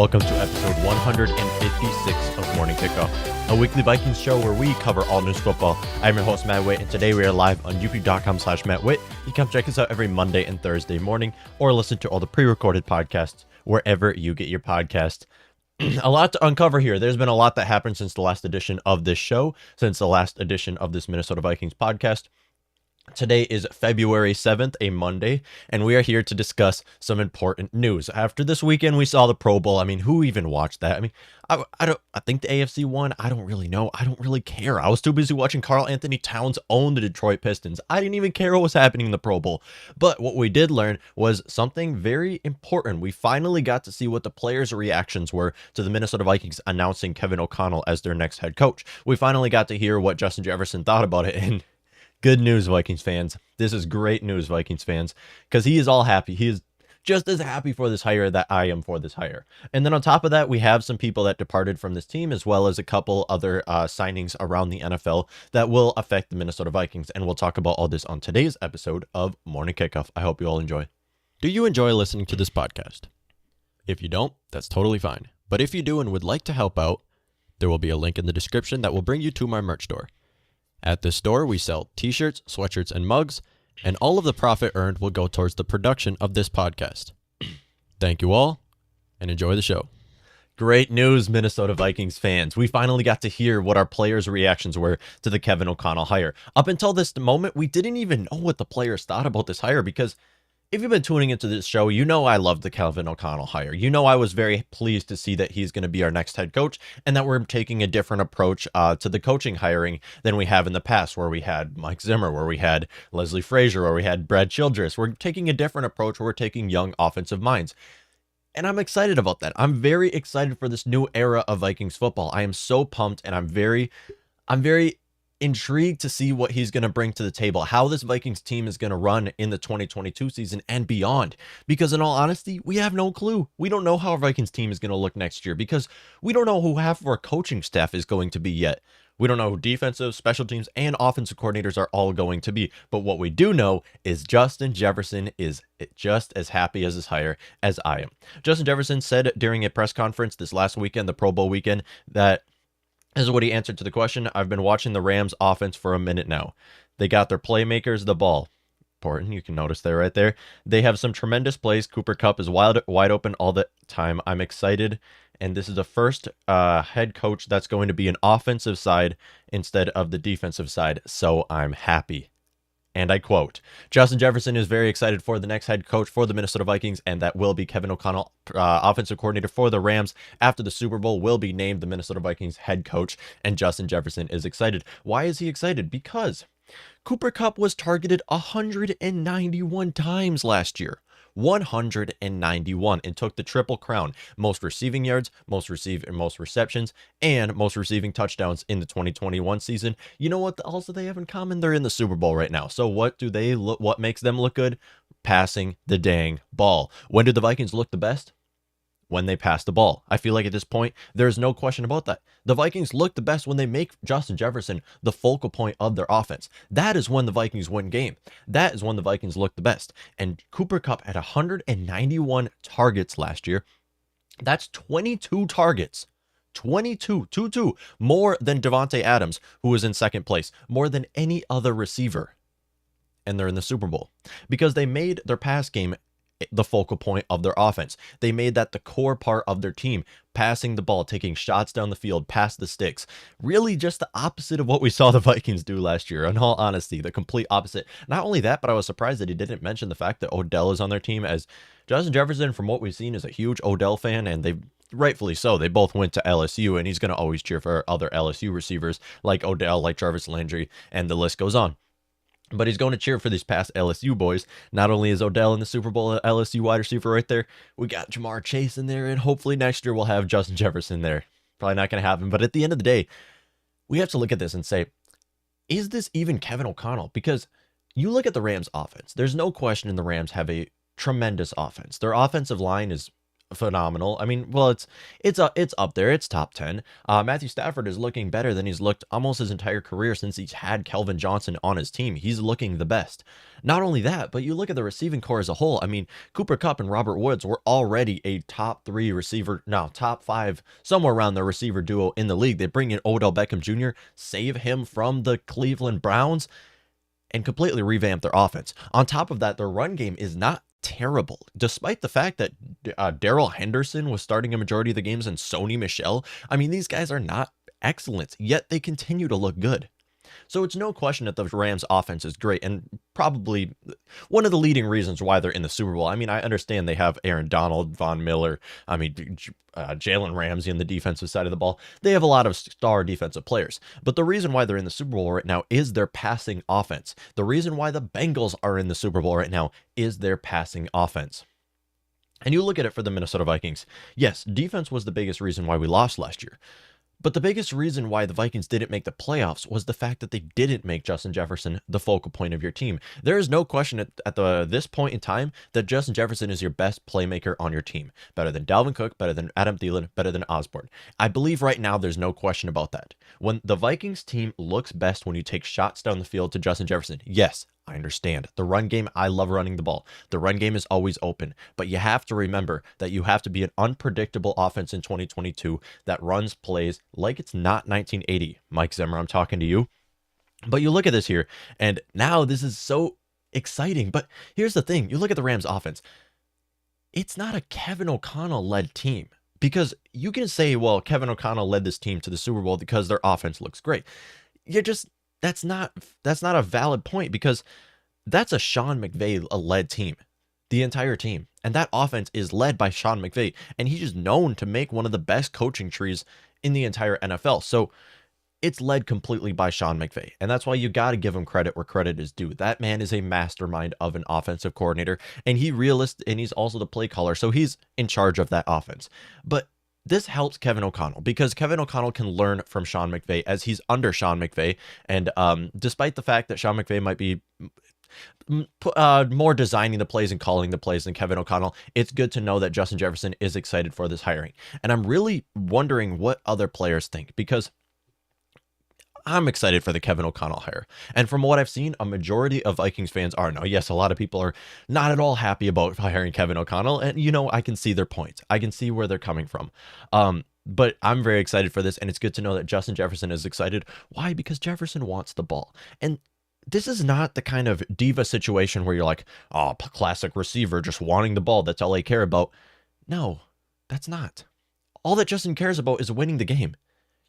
welcome to episode 156 of Morning Kickoff, a weekly Vikings show where we cover all news football. I'm your host, Matt Whit, and today we are live on youtube.com/MattWhit. You can check us out every Monday and Thursday morning, or listen to all the pre-recorded podcasts wherever you get your podcast. A lot to uncover here. There's been a lot that happened since the last edition of this show, since the last edition of this Minnesota Vikings podcast. Today is February 7th, a Monday, and we are here to discuss some important news. After this weekend, we saw the Pro Bowl. I mean, who even watched that? I mean, I think the AFC won. I don't really know. I don't really care. I was too busy watching Karl Anthony Towns own the Detroit Pistons. I didn't even care what was happening in the Pro Bowl. But what we did learn was something very important. We finally got to see what the players' reactions were to the Minnesota Vikings announcing Kevin O'Connell as their next head coach. We finally got to hear what Justin Jefferson thought about it, and good news, Vikings fans. This is great news, Vikings fans, because he is all happy. He is just as happy for this hire that I am for this hire. And then on top of that, we have some people that departed from this team, as well as a couple other signings around the NFL that will affect the Minnesota Vikings. And we'll talk about all this on today's episode of Morning Kickoff. I hope you all enjoy. Do you enjoy listening to this podcast? If you don't, that's totally fine. But if you do and would like to help out, there will be a link in the description that will bring you to my merch store. At this store, we sell t-shirts, sweatshirts, and mugs, and all of the profit earned will go towards the production of this podcast. Thank you all, and enjoy the show. Great news, Minnesota Vikings fans. We finally got to hear what our players' reactions were to the Kevin O'Connell hire. Up until this moment, we didn't even know what the players thought about this hire, because if you've been tuning into this show, you know I love the Kevin O'Connell hire. You know I was very pleased to see that he's going to be our next head coach, and that we're taking a different approach to the coaching hiring than we have in the past, where we had Mike Zimmer, where we had Leslie Frazier, where we had Brad Childress. We're taking a different approach where we're taking young offensive minds. And I'm excited about that. I'm very excited for this new era of Vikings football. I am so pumped, and I'm very intrigued to see what he's going to bring to the table, how this Vikings team is going to run in the 2022 season and beyond. Because in all honesty, we have no clue. We don't know how our Vikings team is going to look next year, because we don't know who half of our coaching staff is going to be yet. We don't know who defensive, special teams, and offensive coordinators are all going to be. But what we do know is Justin Jefferson is just as happy as his hire as I am. Justin Jefferson said during a press conference this last weekend, the Pro Bowl weekend, that this is what he answered to the question. I've been watching the Rams offense for a minute now. They got their playmakers the ball. Important. You can notice there right there. They have some tremendous plays. Cooper Kupp is wide open all the time. I'm excited. And this is the first head coach that's going to be an offensive side instead of the defensive side. So I'm happy. And I quote, Justin Jefferson is very excited for the next head coach for the Minnesota Vikings, and that will be Kevin O'Connell, offensive coordinator for the Rams after the Super Bowl, will be named the Minnesota Vikings head coach, and Justin Jefferson is excited. Why is he excited? Because Cooper Kupp was targeted 191 times last year. 191, and took the triple crown: most receiving yards, most receptions, and most receiving touchdowns in the 2021 season. You know what else do they have in common? They're in the Super Bowl right now. So what makes them look good? Passing the dang ball. When do the Vikings look the best? When they pass the ball. I feel like at this point, there's no question about that. The Vikings look the best when they make Justin Jefferson the focal point of their offense. That is when the Vikings win game. That is when the Vikings look the best. And Cooper Kupp had 191 targets last year. That's 22 targets. 22 more than Devontae Adams, who was in second place, more than any other receiver. And they're in the Super Bowl because they made their pass game the focal point of their offense. They made that the core part of their team, passing the ball, taking shots down the field, past the sticks. Really just the opposite of what we saw the Vikings do last year, in all honesty, the complete opposite. Not only that, but I was surprised that he didn't mention the fact that Odell is on their team, as Justin Jefferson, from what we've seen, is a huge Odell fan, and they rightfully so. They both went to LSU, and he's going to always cheer for other LSU receivers like Odell, like Jarvis Landry, and the list goes on. But he's going to cheer for these past LSU boys. Not only is Odell in the Super Bowl, LSU wide receiver right there, we got Jamar Chase in there, and hopefully next year we'll have Justin Jefferson there. Probably not going to happen, but at the end of the day, we have to look at this and say, is this even Kevin O'Connell? Because you look at the Rams offense. There's no question the Rams have a tremendous offense. Their offensive line is phenomenal. I mean, well, it's up there. It's top 10. Matthew Stafford is looking better than he's looked almost his entire career since he's had Kelvin Johnson on his team. He's looking the best. Not only that, but you look at the receiving core as a whole. I mean, Cooper Kupp and Robert Woods were already a top 3 receiver, no, top 5, somewhere around the receiver duo in the league. They bring in Odell Beckham Jr., save him from the Cleveland Browns, and completely revamp their offense. On top of that, their run game is not terrible, despite the fact that Darrell Henderson was starting a majority of the games and Sony Michel. I mean, these guys are not excellent, yet they continue to look good. So it's no question that the Rams offense is great and probably one of the leading reasons why they're in the Super Bowl. I mean, I understand they have Aaron Donald, Von Miller, I mean, Jalen Ramsey on the defensive side of the ball. They have a lot of star defensive players. But the reason why they're in the Super Bowl right now is their passing offense. The reason why the Bengals are in the Super Bowl right now is their passing offense. And you look at it for the Minnesota Vikings. Yes, defense was the biggest reason why we lost last year. But the biggest reason why the Vikings didn't make the playoffs was the fact that they didn't make Justin Jefferson the focal point of your team. There is no question at this point in time that Justin Jefferson is your best playmaker on your team. Better than Dalvin Cook, better than Adam Thielen, better than Osborne. I believe right now there's no question about that. When the Vikings team looks best when you take shots down the field to Justin Jefferson, yes, I understand. The run game, I love running the ball. The run game is always open. But you have to remember that you have to be an unpredictable offense in 2022 that runs plays like it's not 1980. Mike Zimmer, I'm talking to you. But you look at this here, and now this is so exciting. But here's the thing. You look at the Rams offense. It's not a Kevin O'Connell-led team. Because you can say, well, Kevin O'Connell led this team to the Super Bowl because their offense looks great. That's not a valid point, because that's a Sean McVay-led team, the entire team. And that offense is led by Sean McVay, and he's just known to make one of the best coaching trees in the entire NFL. So it's led completely by Sean McVay, and that's why you got to give him credit where credit is due. That man is a mastermind of an offensive coordinator, and he's also the play caller, so he's in charge of that offense. But this helps Kevin O'Connell because Kevin O'Connell can learn from Sean McVay as he's under Sean McVay. And despite the fact that Sean McVay might be more designing the plays and calling the plays than Kevin O'Connell, it's good to know that Justin Jefferson is excited for this hiring. And I'm really wondering what other players think, because I'm excited for the Kevin O'Connell hire. And from what I've seen, a majority of Vikings fans are. Now, yes, a lot of people are not at all happy about hiring Kevin O'Connell. And, I can see their points. I can see where they're coming from. But I'm very excited for this. And it's good to know that Justin Jefferson is excited. Why? Because Jefferson wants the ball. And this is not the kind of diva situation where you're like, oh, classic receiver just wanting the ball. That's all they care about. No, that's not. All that Justin cares about is winning the game.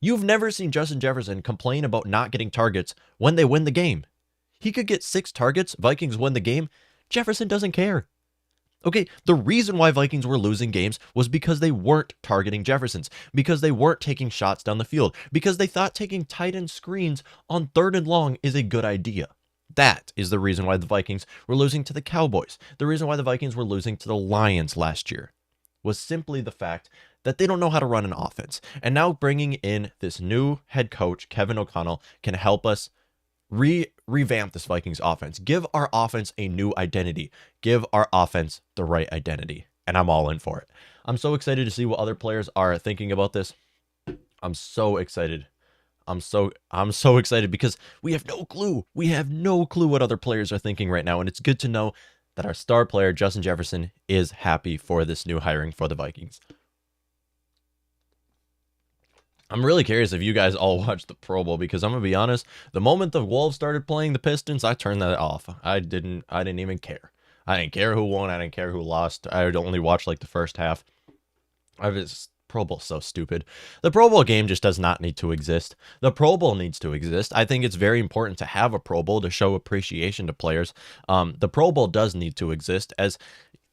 You've never seen Justin Jefferson complain about not getting targets when they win the game. He could get 6 targets, Vikings win the game. Jefferson doesn't care. Okay, the reason why Vikings were losing games was because they weren't targeting Jeffersons, because they weren't taking shots down the field, because they thought taking tight end screens on 3rd and long is a good idea. That is the reason why the Vikings were losing to the Cowboys. The reason why the Vikings were losing to the Lions last year was simply the fact that they don't know how to run an offense. And now bringing in this new head coach, Kevin O'Connell, can help us revamp this Vikings offense. Give our offense a new identity. Give our offense the right identity. And I'm all in for it. I'm so excited to see what other players are thinking about this. I'm so excited. I'm so excited because we have no clue. We have no clue what other players are thinking right now. And it's good to know that our star player, Justin Jefferson, is happy for this new hiring for the Vikings. I'm really curious if you guys all watched the Pro Bowl, because I'm going to be honest, the moment the Wolves started playing the Pistons, I turned that off. I didn't even care. I didn't care who won. I didn't care who lost. I only watched like the first half. Pro Bowl's so stupid. The Pro Bowl game just does not need to exist. The Pro Bowl needs to exist. I think it's very important to have a Pro Bowl to show appreciation to players. The Pro Bowl does need to exist, as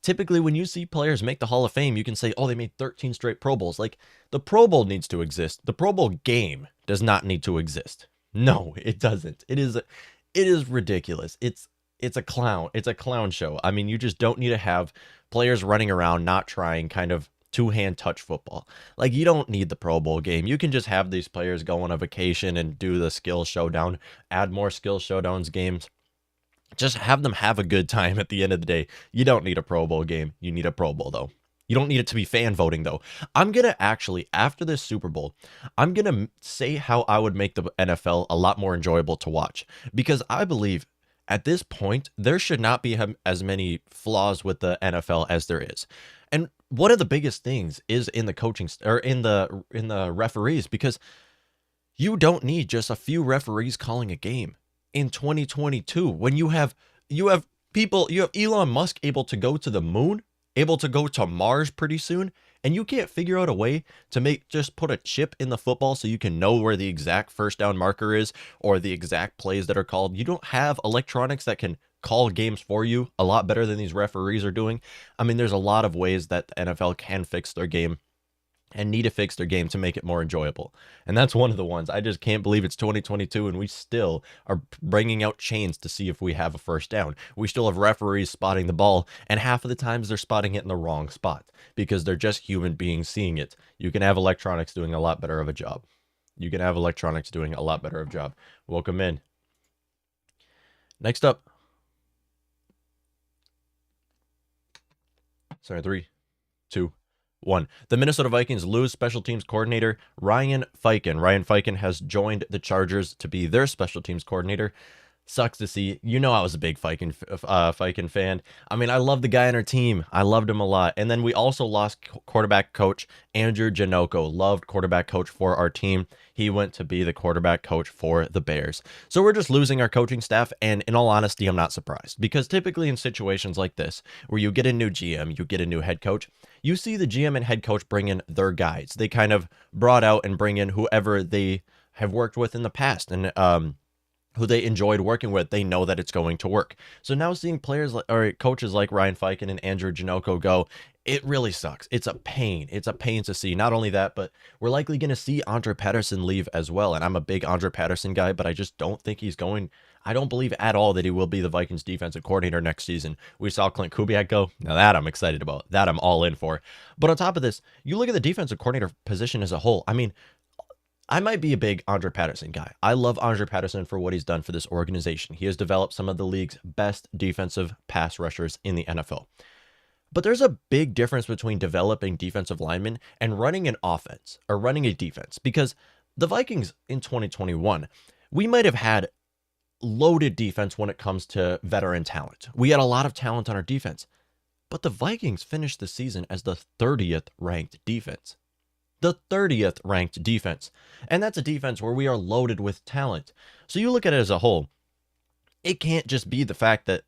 typically when you see players make the Hall of Fame, you can say, oh, they made 13 straight Pro Bowls. Like, the Pro Bowl needs to exist. The Pro Bowl game does not need to exist. No, it doesn't. It is ridiculous. It's a clown show. I mean, you just don't need to have players running around not trying, kind of two-hand touch football. Like, you don't need the Pro Bowl game. You can just have these players go on a vacation and do the skill showdown, add more skill showdowns games. Just have them have a good time at the end of the day. You don't need a Pro Bowl game. You need a Pro Bowl, though. You don't need it to be fan voting, though. I'm going to actually, after this Super Bowl, I'm going to say how I would make the NFL a lot more enjoyable to watch. Because I believe at this point, there should not be as many flaws with the NFL as there is. And one of the biggest things is in the coaching or in the referees, because you don't need just a few referees calling a game in 2022 when you have people, you have Elon Musk able to go to the moon, able to go to Mars pretty soon, and you can't figure out a way to just put a chip in the football so you can know where the exact first down marker is or the exact plays that are called. You don't have electronics that can call games for you a lot better than these referees are doing. I mean, there's a lot of ways that the NFL can fix their game and need to fix their game to make it more enjoyable. And that's one of the ones. I just can't believe it's 2022 and we still are bringing out chains to see if we have a first down. We still have referees spotting the ball, and half of the times they're spotting it in the wrong spot because they're just human beings seeing it. You can have electronics doing a lot better of a job. Welcome in. Next up. Sorry, 3, 2, 1. The Minnesota Vikings lose special teams coordinator Ryan Fiken. Ryan Fiken has joined the Chargers to be their special teams coordinator. Sucks to see. You know, I was a big Fiken fan. I mean, I love the guy on our team. I loved him a lot. And then we also lost quarterback coach Andrew Janocko. Loved quarterback coach for our team. He went to be the quarterback coach for the Bears. So we're just losing our coaching staff. And in all honesty, I'm not surprised, because typically in situations like this, where you get a new GM, you get a new head coach, you see the GM and head coach bring in their guys. They kind of brought out and bring in whoever they have worked with in the past, and who they enjoyed working with. They know that it's going to work. So now seeing players or coaches like Ryan Fiken and Andrew Janocko go, it really sucks. It's a pain. It's a pain to see. Not only that, but we're likely going to see Andre Patterson leave as well. And I'm a big Andre Patterson guy, but I just don't think he's going. I don't believe at all that he will be the Vikings defensive coordinator next season. We saw Clint Kubiak go. Now that I'm excited about. That I'm all in for. But on top of this, you look at the defensive coordinator position as a whole. I mean, I might be a big Andre Patterson guy. I love Andre Patterson for what he's done for this organization. He has developed some of the league's best defensive pass rushers in the NFL. But there's a big difference between developing defensive linemen and running an offense or running a defense, because the Vikings in 2021, we might have had loaded defense when it comes to veteran talent. We had a lot of talent on our defense, but the Vikings finished the season as the 30th ranked defense. The 30th ranked defense. And that's a defense where we are loaded with talent. So you look at it as a whole, it can't just be the fact that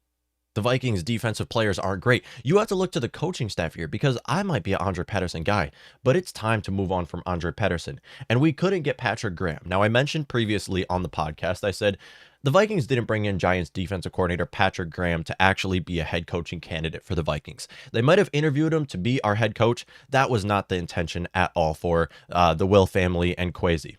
the Vikings defensive players aren't great. You have to look to the coaching staff here, because I might be an Andre Patterson guy, but it's time to move on from Andre Patterson. And we couldn't get Patrick Graham. Now, I mentioned previously on the podcast, I said the Vikings didn't bring in Giants defensive coordinator Patrick Graham to actually be a head coaching candidate for the Vikings. They might have interviewed him to be our head coach. That was not the intention at all for the Will family and Kwesi.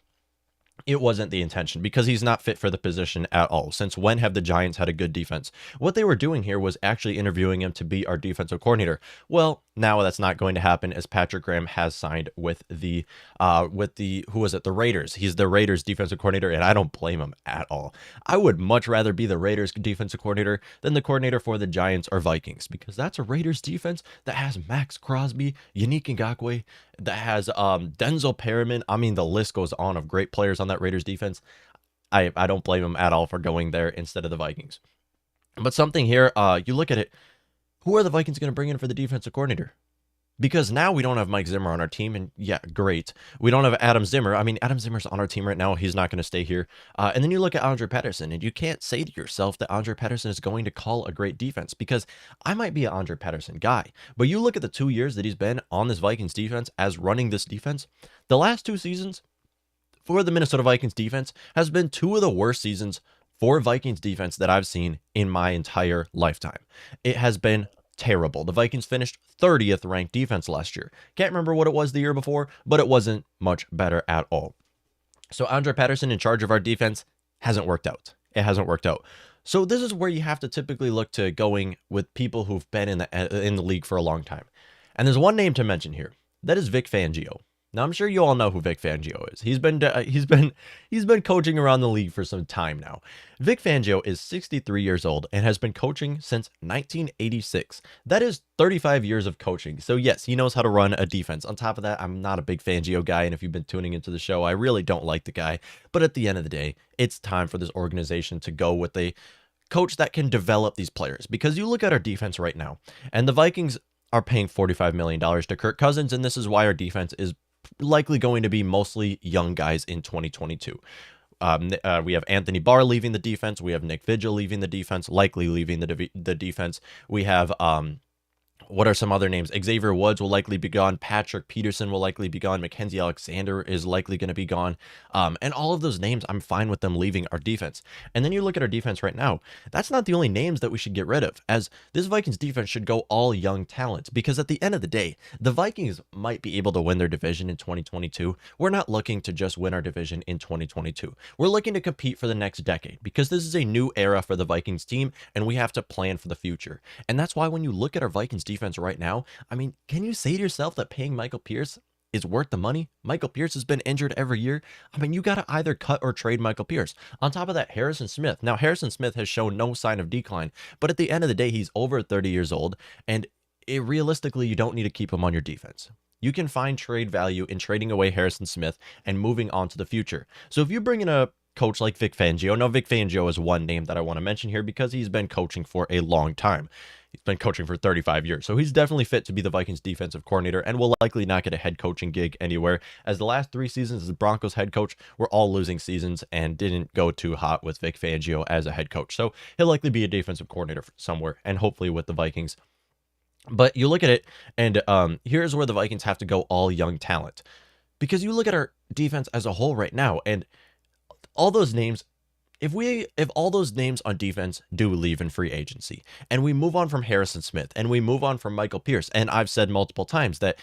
It wasn't the intention, because he's not fit for the position at all. Since when have the Giants had a good defense? What they were doing here was actually interviewing him to be our defensive coordinator. Well, now that's not going to happen, as Patrick Graham has signed with the Raiders. He's the Raiders defensive coordinator, and I don't blame him at all. I would much rather be the Raiders defensive coordinator than the coordinator for the Giants or Vikings, because that's a Raiders defense that has Max Crosby, Yannick Ngakoue, that has Denzel Perryman. I mean, the list goes on of great players on that Raiders defense. I don't blame him at all for going there instead of the Vikings. But something here, you look at it, who are the Vikings going to bring in for the defensive coordinator? Because now we don't have Mike Zimmer on our team, and yeah, great. We don't have Adam Zimmer. I mean, Adam Zimmer's on our team right now. He's not going to stay here. And then you look at Andre Patterson, and you can't say to yourself that Andre Patterson is going to call a great defense, because I might be an Andre Patterson guy. But you look at the 2 years that he's been on this Vikings defense as running this defense, the last 2 seasons for the Minnesota Vikings defense has been 2 of the worst seasons for Vikings defense that I've seen in my entire lifetime. It has been terrible. The Vikings finished 30th ranked defense last year. Can't remember what it was the year before, but it wasn't much better at all. So Andre Patterson in charge of our defense hasn't worked out. It hasn't worked out. So this is where you have to typically look to going with people who've been in the league for a long time. And there's one name to mention here. That is Vic Fangio. Now, I'm sure you all know who Vic Fangio is. He's been coaching around the league for some time now. Vic Fangio is 63 years old and has been coaching since 1986. That is 35 years of coaching. So yes, he knows how to run a defense. On top of that, I'm not a big Fangio guy, and if you've been tuning into the show, I really don't like the guy. But at the end of the day, it's time for this organization to go with a coach that can develop these players, because you look at our defense right now, and the Vikings are paying $45 million to Kirk Cousins, and this is why our defense is likely going to be mostly young guys in 2022. We have Anthony Barr leaving the defense. We have Nick Vigil leaving the defense, likely leaving the defense. We have what are some other names? Xavier Woods will likely be gone. Patrick Peterson will likely be gone. Mackenzie Alexander is likely going to be gone. And all of those names, I'm fine with them leaving our defense. And then you look at our defense right now. That's not the only names that we should get rid of, as this Vikings defense should go all young talent, because at the end of the day, the Vikings might be able to win their division in 2022. We're not looking to just win our division in 2022. We're looking to compete for the next decade, because this is a new era for the Vikings team, and we have to plan for the future. And that's why when you look at our Vikings defense right now, I mean, can you say to yourself that paying Michael Pierce is worth the money? Michael Pierce has been injured every year. I mean, you got to either cut or trade Michael Pierce. On top of that, Harrison Smith. Now, Harrison Smith has shown no sign of decline, but at the end of the day, he's over 30 years old, and realistically, you don't need to keep him on your defense. You can find trade value in trading away Harrison Smith and moving on to the future. So if you bring in a coach like Vic Fangio, now Vic Fangio is one name that I want to mention here because he's been coaching for a long time. He's been coaching for 35 years, so he's definitely fit to be the Vikings defensive coordinator and will likely not get a head coaching gig anywhere, as the last 3 seasons as the Broncos head coach were all losing seasons and didn't go too hot with Vic Fangio as a head coach. So he'll likely be a defensive coordinator somewhere, and hopefully with the Vikings. But you look at it, and here's where the Vikings have to go all young talent, because you look at our defense as a whole right now, and all those names, if all those names on defense do leave in free agency, and we move on from Harrison Smith, and we move on from Michael Pierce, and I've said multiple times that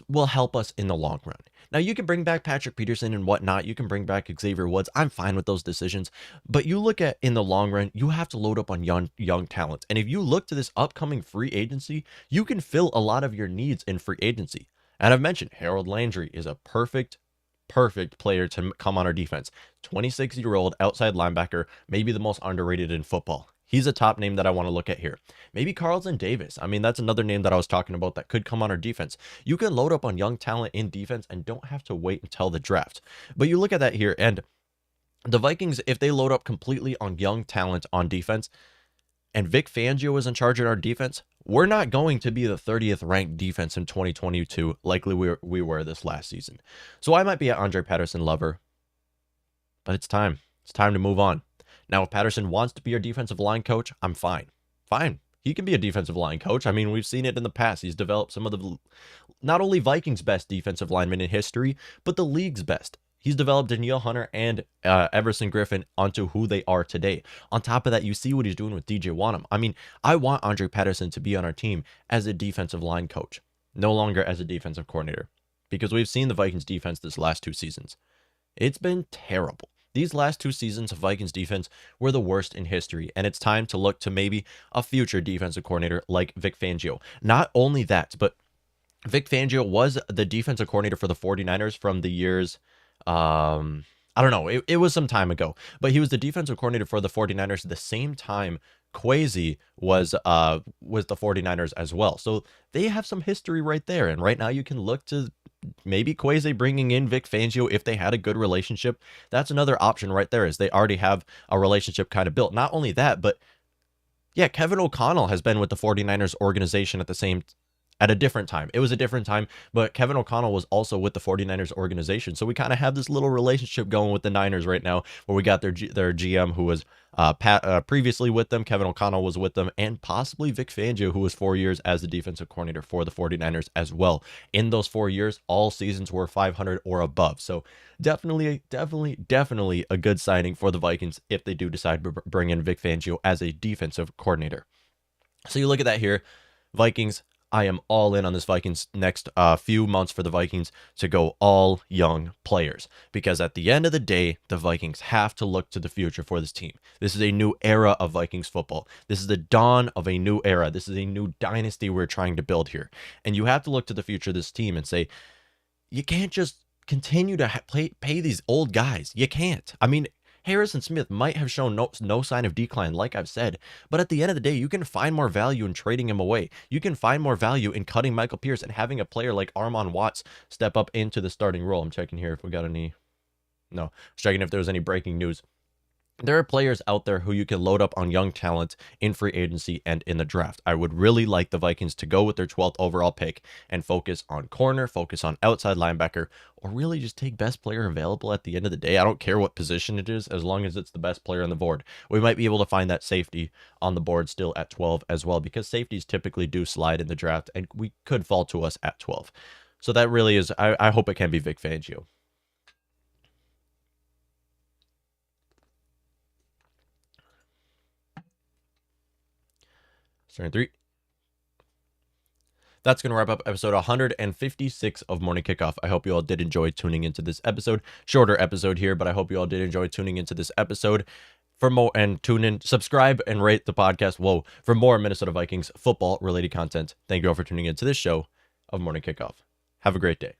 will help us in the long run. Now, you can bring back Patrick Peterson and whatnot. You can bring back Xavier Woods. I'm fine with those decisions. But you look at, in the long run, you have to load up on young talent. And if you look to this upcoming free agency, you can fill a lot of your needs in free agency. And I've mentioned Harold Landry is a perfect player to come on our defense. 26-year-old outside linebacker, maybe the most underrated in football. He's a top name that I want to look at here. Maybe Carlton Davis. I mean, that's another name that I was talking about that could come on our defense. You can load up on young talent in defense and don't have to wait until the draft. But you look at that here, and the Vikings, if they load up completely on young talent on defense, and Vic Fangio is in charge of our defense, we're not going to be the 30th ranked defense in 2022 likely we were this last season. So I might be an Andre Patterson lover, but it's time. It's time to move on. Now, if Patterson wants to be our defensive line coach, I'm fine. Fine. He can be a defensive line coach. I mean, we've seen it in the past. He's developed some of the, not only Vikings' best defensive linemen in history, but the league's best. He's developed Danielle Hunter and Everson Griffin onto who they are today. On top of that, you see what he's doing with DJ Wanham. I mean, I want Andre Patterson to be on our team as a defensive line coach, no longer as a defensive coordinator, because we've seen the Vikings defense this last 2 seasons. It's been terrible. These last 2 seasons of Vikings defense were the worst in history, and it's time to look to maybe a future defensive coordinator like Vic Fangio. Not only that, but Vic Fangio was the defensive coordinator for the 49ers from the years, I don't know, it was some time ago, but he was the defensive coordinator for the 49ers at the same time Kwesi was the 49ers as well. So they have some history right there, and right now you can look to maybe Kwesi bringing in Vic Fangio if they had a good relationship. That's another option right there, is they already have a relationship kind of built. Not only that, but yeah, Kevin O'Connell has been with the 49ers organization at a different time. It was a different time, but Kevin O'Connell was also with the 49ers organization. So we kind of have this little relationship going with the Niners right now, where we got their GM who was previously with them. Kevin O'Connell was with them, and possibly Vic Fangio, who was 4 years as the defensive coordinator for the 49ers as well. In those 4 years, all seasons were 500 or above. So definitely a good signing for the Vikings if they do decide to bring in Vic Fangio as a defensive coordinator. So you look at that here, Vikings. I am all in on this Vikings next few months for the Vikings to go all young players, because at the end of the day, the Vikings have to look to the future for this team. This is a new era of Vikings football. This is the dawn of a new era. This is a new dynasty we're trying to build here. And you have to look to the future of this team and say, you can't just continue to pay these old guys. You can't. I mean, Harrison Smith might have shown no sign of decline, like I've said, but at the end of the day, you can find more value in trading him away. You can find more value in cutting Michael Pierce and having a player like Armon Watts step up into the starting role. I'm checking here if we got any. No, I was checking if there was any breaking news. There are players out there who you can load up on young talent in free agency and in the draft. I would really like the Vikings to go with their 12th overall pick and focus on corner, focus on outside linebacker, or really just take best player available at the end of the day. I don't care what position it is, as long as it's the best player on the board. We might be able to find that safety on the board still at 12 as well, because safeties typically do slide in the draft, and we could fall to us at 12. So that really is, I hope it can be Vic Fangio. Starting 3. That's going to wrap up episode 156 of Morning Kickoff. I hope you all did enjoy tuning into this episode. Shorter episode here, but I hope you all did enjoy tuning into this episode. For more, and tune in, subscribe, and rate the podcast. For more Minnesota Vikings football related content. Thank you all for tuning into this show of Morning Kickoff. Have a great day.